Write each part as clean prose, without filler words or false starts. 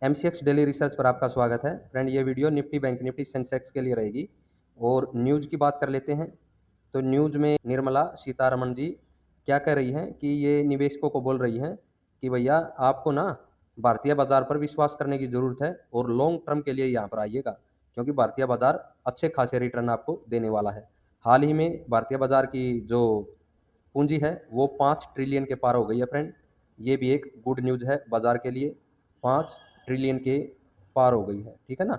MCX daily research पर आपका स्वागत है। फ्रेंड, ये video Nifty bank Nifty Sensex के लिए रहेगी। और न्यूज़ की बात कर लेते हैं। तो न्यूज़ में निर्मला सीतारमण जी क्या कह रही हैं कि ये निवेशकों को बोल रही हैं कि भैया आपको ना भारतीय बाजार पर विश्वास करने की ज़रूरत है और लॉन्ग टर्म के लिए यहाँ पर आइएगा, क्योंकि भारतीय बाजार अच्छे खासे रिटर्न आपको देने वाला है। हाल ही में भारतीय बाजार की जो पूंजी है वो 5 ट्रिलियन के पार हो गई है फ्रेंड। ये भी एक गुड न्यूज़ है बाजार के लिए। 5 ट्रिलियन के पार हो गई है, ठीक है ना।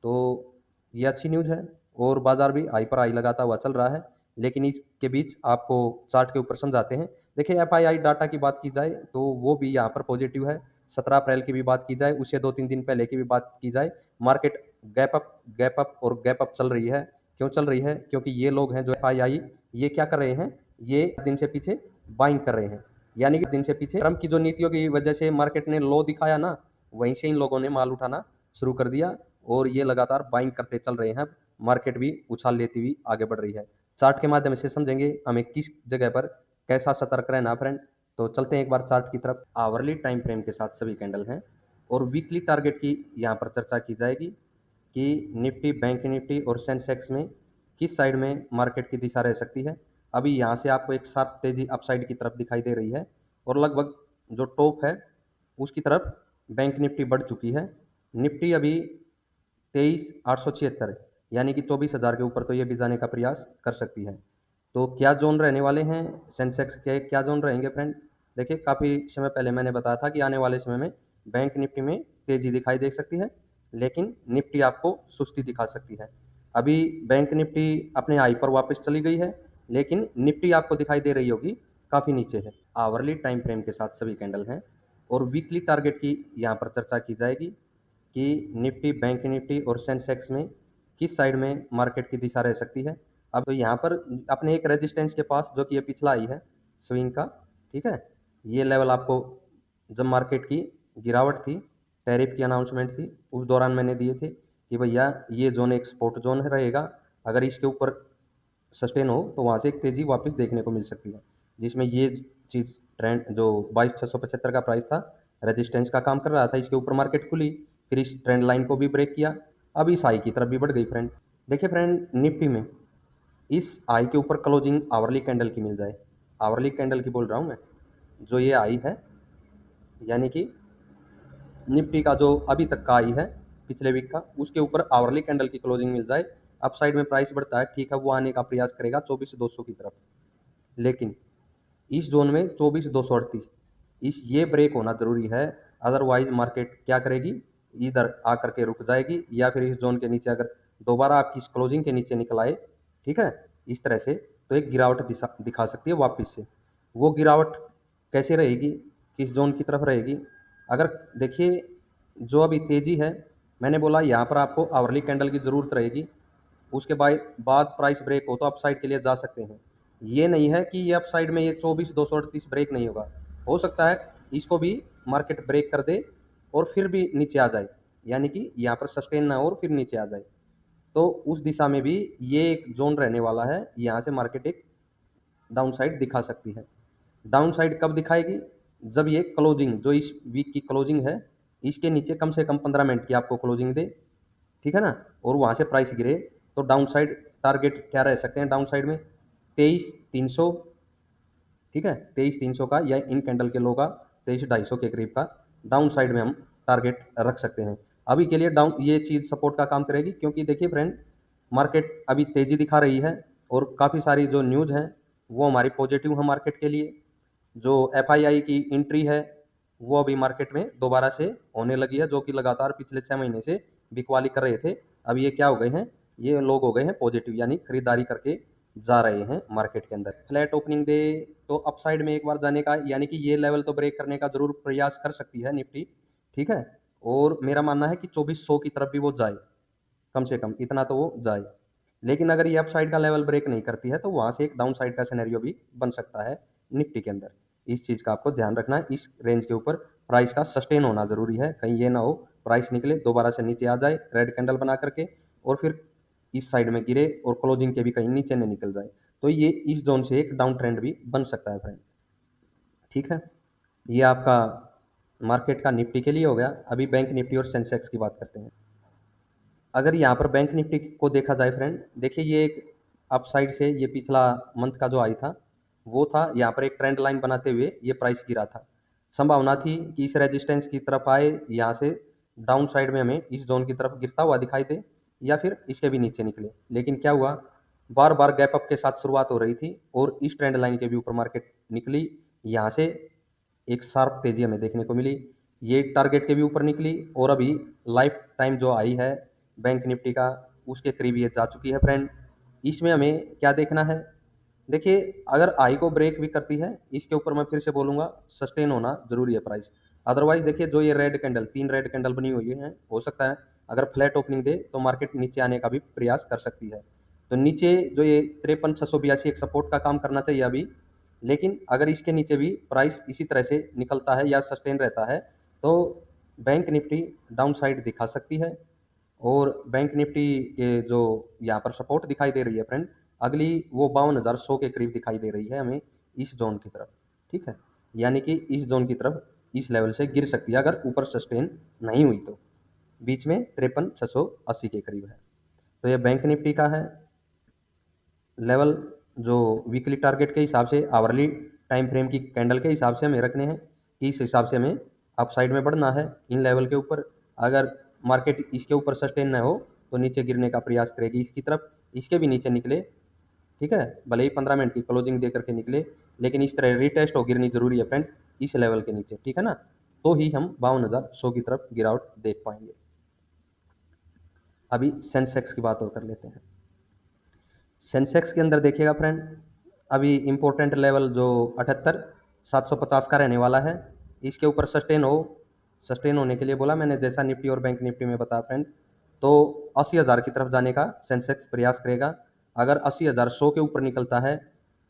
तो ये अच्छी न्यूज़ है और बाजार भी हाई पर हाई लगाता हुआ चल रहा है। लेकिन इसके बीच आपको चार्ट के ऊपर समझाते हैं। देखिए, एफआईआई डाटा की बात की जाए तो वो भी यहाँ पर पॉजिटिव है। 17 अप्रैल की भी बात की जाए, उससे 2-3 दिन पहले की भी बात की जाए, मार्केट गैप अप और गैप अप चल रही है। क्यों चल रही है? क्योंकि ये लोग हैं जो एफआईआई, ये क्या कर रहे हैं, ये दिन से पीछे बाइंग कर रहे हैं। यानी कि दिन से पीछे ट्रम्प की जो नीतियों की वजह से मार्केट ने लो दिखाया ना, वहीं से इन लोगों ने माल उठाना शुरू कर दिया और ये लगातार बाइंग करते चल रहे हैं। मार्केट भी उछाल लेती हुई आगे बढ़ रही है। चार्ट के माध्यम से समझेंगे हमें किस जगह पर कैसा सतर्क रहना फ्रेंड। तो चलते हैं एक बार चार्ट की तरफ। आवरली टाइम फ्रेम के साथ सभी कैंडल हैं और वीकली टारगेट की यहाँ पर चर्चा की जाएगी कि निफ्टी, बैंक निफ्टी और सेंसेक्स में किस साइड में मार्केट की दिशा रह सकती है। अभी यहाँ से आपको एक शार्प तेजी अपसाइड की तरफ दिखाई दे रही है और लगभग जो टॉप है उसकी तरफ बैंक निफ्टी बढ़ चुकी है। निफ्टी अभी 23,876 यानी कि 24,000 के ऊपर तो ये भी जाने का प्रयास कर सकती है। तो क्या जोन रहने वाले हैं सेंसेक्स के, क्या जोन रहेंगे फ्रेंड? देखिए, काफ़ी समय पहले मैंने बताया था कि आने वाले समय में बैंक निफ्टी में तेज़ी दिखाई दे सकती है, लेकिन निफ्टी आपको सुस्ती दिखा सकती है। अभी बैंक निफ्टी अपने हाई पर वापस चली गई है, लेकिन निफ्टी आपको दिखाई दे रही होगी काफ़ी नीचे है। आवरली टाइम फ्रेम के साथ सभी कैंडल हैं और वीकली टारगेट की यहाँ पर चर्चा की जाएगी कि निफ्टी, बैंक निफ्टी और सेंसेक्स में किस साइड में मार्केट की दिशा रह सकती है। अब यहाँ पर अपने एक रेजिस्टेंस के पास, जो कि ये पिछला आई है स्विंग का, ठीक है, ये लेवल आपको जब मार्केट की गिरावट थी, टैरिफ की अनाउंसमेंट थी, उस दौरान मैंने दिए थे कि भैया ये जोन एक सपोर्ट जोन रहेगा। अगर इसके ऊपर सस्टेन हो तो वहाँ से एक तेज़ी वापस देखने को मिल सकती है, जिसमें ये चीज़ ट्रेंड जो 22,675 का प्राइस था, रेजिस्टेंस का काम कर रहा था, इसके ऊपर मार्केट खुली, फिर इस ट्रेंड लाइन को भी ब्रेक किया, अब इस हाई की तरफ भी बढ़ गई फ्रेंड। देखिए फ्रेंड, निफ्टी में इस हाई के ऊपर क्लोजिंग आवरली कैंडल की मिल जाए, आवरली कैंडल की बोल रहा हूँ मैं, जो ये हाई है, यानी कि निफ्टी का जो अभी तक का हाई है पिछले वीक का, उसके ऊपर आवरली कैंडल की क्लोजिंग मिल जाए, अपसाइड में प्राइस बढ़ता है, ठीक है, वो आने का प्रयास करेगा 24,200 की तरफ। लेकिन इस जोन में 24,238 इस ये ब्रेक होना ज़रूरी है। अदरवाइज मार्केट क्या करेगी, इधर आकर के रुक जाएगी, या फिर इस जोन के नीचे अगर दोबारा आपकी इस क्लोजिंग के नीचे निकल आए, ठीक है, इस तरह से, तो एक गिरावट दिशा दिखा सकती है वापस से। वो गिरावट कैसे रहेगी, किस जोन की तरफ रहेगी? अगर देखिए, जो अभी तेज़ी है, मैंने बोला यहाँ पर आपको आवरली कैंडल की ज़रूरत रहेगी, उसके बाद प्राइस ब्रेक हो तो अपसाइड के लिए जा सकते हैं। ये नहीं है कि ये अपसाइड में ये 24,238 ब्रेक नहीं होगा, हो सकता है इसको भी मार्केट ब्रेक कर दे और फिर भी नीचे आ जाए, यानी कि यहाँ पर सस्टेन ना हो और फिर नीचे आ जाए। तो उस दिशा में भी ये एक जोन रहने वाला है, यहाँ से मार्केट एक डाउन साइड दिखा सकती है। डाउन साइड कब दिखाएगी? जब ये क्लोजिंग, जो इस वीक की क्लोजिंग है, इसके नीचे कम से कम 15 मिनट की आपको क्लोजिंग दे, ठीक है ना, और वहाँ से प्राइस गिरे, तो डाउन साइड टारगेट क्या रह सकते हैं डाउन साइड में? 23,300, ठीक है, 23,300 का, या इन कैंडल के लो का 23,250 के करीब का डाउन साइड में हम टारगेट रख सकते हैं। अभी के लिए डाउन ये चीज़ सपोर्ट का काम करेगी, क्योंकि देखिए फ्रेंड, मार्केट अभी तेज़ी दिखा रही है और काफ़ी सारी जो न्यूज़ हैं वो हमारी पॉजिटिव है मार्केट के लिए। जो एफआईआई की एंट्री है वो अभी मार्केट में दोबारा से होने लगी है, जो कि लगातार पिछले 6 महीने से बिकवाली कर रहे थे। अब ये क्या हो गए हैं, ये लोग हो गए हैं पॉजिटिव, यानी खरीदारी करके जा रहे हैं मार्केट के अंदर। फ्लैट ओपनिंग दे तो अपसाइड में एक बार जाने का, यानी कि ये लेवल तो ब्रेक करने का जरूर प्रयास कर सकती है निफ्टी, ठीक है, और मेरा मानना है कि 2400 की तरफ भी वो जाए, कम से कम इतना तो वो जाए। लेकिन अगर ये अपसाइड का लेवल ब्रेक नहीं करती है तो वहाँ से एक डाउन साइड का सिनेरियो भी बन सकता है निफ्टी के अंदर। इस चीज़ का आपको ध्यान रखना है, इस रेंज के ऊपर प्राइस का सस्टेन होना ज़रूरी है, कहीं ये ना हो प्राइस निकले दोबारा से नीचे आ जाए रेड कैंडल बना करके, और फिर इस साइड में गिरे और क्लोजिंग के भी कहीं नीचे नहीं निकल जाए, तो ये इस जोन से एक डाउन ट्रेंड भी बन सकता है फ्रेंड, ठीक है। ये आपका मार्केट का निफ्टी के लिए हो गया। अभी बैंक निफ्टी और सेंसेक्स की बात करते हैं। अगर यहाँ पर बैंक निफ्टी को देखा जाए फ्रेंड, देखिए ये एक अप साइड से ये पिछला मंथ का जो आई था वो था, यहाँ पर एक ट्रेंड लाइन बनाते हुए ये प्राइस गिरा था। संभावना थी कि इस रेजिस्टेंस की तरफ आए, यहाँ से डाउन साइड में हमें इस जोन की तरफ गिरता हुआ दिखाई दे या फिर इसके भी नीचे निकले। लेकिन क्या हुआ, बार बार गैप अप के साथ शुरुआत हो रही थी और इस ट्रेंड लाइन के भी ऊपर मार्केट निकली। यहाँ से एक शार्प तेजी हमें देखने को मिली, ये टारगेट के भी ऊपर निकली और अभी लाइफ टाइम जो आई है बैंक निफ्टी का उसके करीब ये जा चुकी है फ्रेंड। इसमें हमें क्या देखना है, देखिए अगर आई को ब्रेक भी करती है, इसके ऊपर मैं फिर से बोलूंगा सस्टेन होना जरूरी है प्राइस। अदरवाइज देखिए जो ये रेड कैंडल, 3 रेड कैंडल बनी हुई है, हो सकता है अगर फ्लैट ओपनिंग दे तो मार्केट नीचे आने का भी प्रयास कर सकती है। तो नीचे जो ये 53,682 एक सपोर्ट का काम करना चाहिए अभी। लेकिन अगर इसके नीचे भी प्राइस इसी तरह से निकलता है या सस्टेन रहता है तो बैंक निफ्टी डाउन साइड दिखा सकती है। और बैंक निफ्टी के जो यहाँ पर सपोर्ट दिखाई दे रही है फ्रेंड, अगली वो 52,100 के करीब दिखाई दे रही है हमें इस जोन की तरफ। ठीक है, यानी कि इस जोन की तरफ इस लेवल से गिर सकती है अगर ऊपर सस्टेन नहीं हुई तो। बीच में 53,680 के करीब है। तो ये बैंक निफ्टी का है लेवल, जो वीकली टारगेट के हिसाब से, आवरली टाइम फ्रेम की कैंडल के हिसाब से हमें रखने हैं कि इस हिसाब से हमें अप साइड में बढ़ना है इन लेवल के ऊपर। अगर मार्केट इसके ऊपर सस्टेन न हो तो नीचे गिरने का प्रयास करेगी इसकी तरफ, इसके भी नीचे निकले, ठीक है, भले ही 15 मिनट की क्लोजिंग दे करके निकले, लेकिन इस तरह रिटेस्ट हो गिरनी जरूरी है फ्रेंड इस लेवल के नीचे, ठीक है ना, तो ही हम 52,100 की तरफ गिरावट देख पाएंगे। अभी सेंसेक्स की बात और कर लेते हैं। सेंसेक्स के अंदर देखिएगा फ्रेंड, अभी इम्पोर्टेंट लेवल जो 78,750 का रहने वाला है, इसके ऊपर सस्टेन होने के लिए बोला मैंने, जैसा निफ्टी और बैंक निफ्टी में बताया फ्रेंड, तो 80,000 की तरफ जाने का सेंसेक्स प्रयास करेगा। अगर 80,100 के ऊपर निकलता है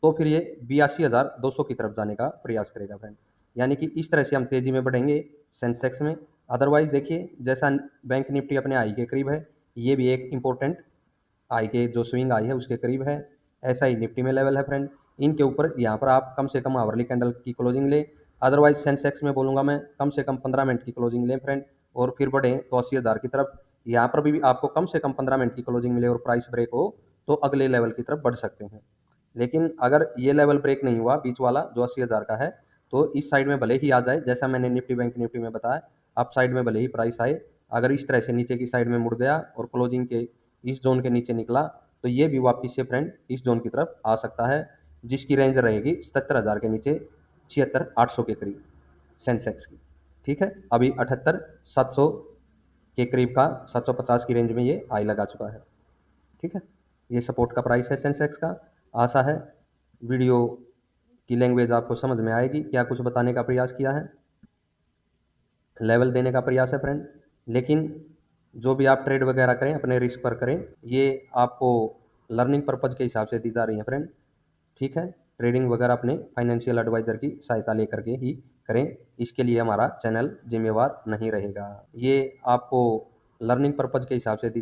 तो फिर ये 82,200 की तरफ जाने का प्रयास करेगा फ्रेंड। यानी कि इस तरह से हम तेजी में बढ़ेंगे सेंसेक्स में। अदरवाइज देखिए जैसा बैंक निफ्टी अपने हाई के करीब है, ये भी एक इम्पोर्टेंट आई के जो स्विंग आई है उसके करीब है, ऐसा ही निफ्टी में लेवल है फ्रेंड। इनके ऊपर यहाँ पर आप कम से कम आवरली कैंडल की क्लोजिंग ले। अदरवाइज सेंसेक्स में बोलूँगा मैं कम से कम 15 मिनट की क्लोजिंग लें फ्रेंड, और फिर बढ़ें तो 80,000 की तरफ। यहाँ पर भी आपको कम से कम 15 मिनट की क्लोजिंग मिले और प्राइस ब्रेक हो तो अगले लेवल की तरफ बढ़ सकते हैं। लेकिन अगर ये लेवल ब्रेक नहीं हुआ बीच वाला जो 80,000 का है, तो इस साइड में भले ही आ जाए, जैसा मैंने निफ्टी बैंक निफ्टी में बताया, अप साइड में भले ही प्राइस आए, अगर इस तरह से नीचे की साइड में मुड़ गया और क्लोजिंग के इस जोन के नीचे निकला तो ये भी वापस से फ्रेंड इस जोन की तरफ आ सकता है, जिसकी रेंज रहेगी 77,000 के नीचे 76,800 के करीब सेंसेक्स की। ठीक है, अभी 78,700 के करीब का 750 की रेंज में ये आई लगा चुका है। ठीक है, ये सपोर्ट का प्राइस है सेंसेक्स का। आशा है वीडियो की लैंग्वेज आपको समझ में आएगी, क्या कुछ बताने का प्रयास किया है, लेवल देने का प्रयास है फ्रेंड। लेकिन जो भी आप ट्रेड वगैरह करें अपने रिस्क पर करें, ये आपको लर्निंग पर्पज़ के हिसाब से दी जा रही है फ्रेंड। ठीक है, ट्रेडिंग वगैरह अपने फाइनेंशियल एडवाइज़र की सहायता लेकर के ही करें, इसके लिए हमारा चैनल जिम्मेवार नहीं रहेगा। ये आपको लर्निंग पर्पज़ के हिसाब से दी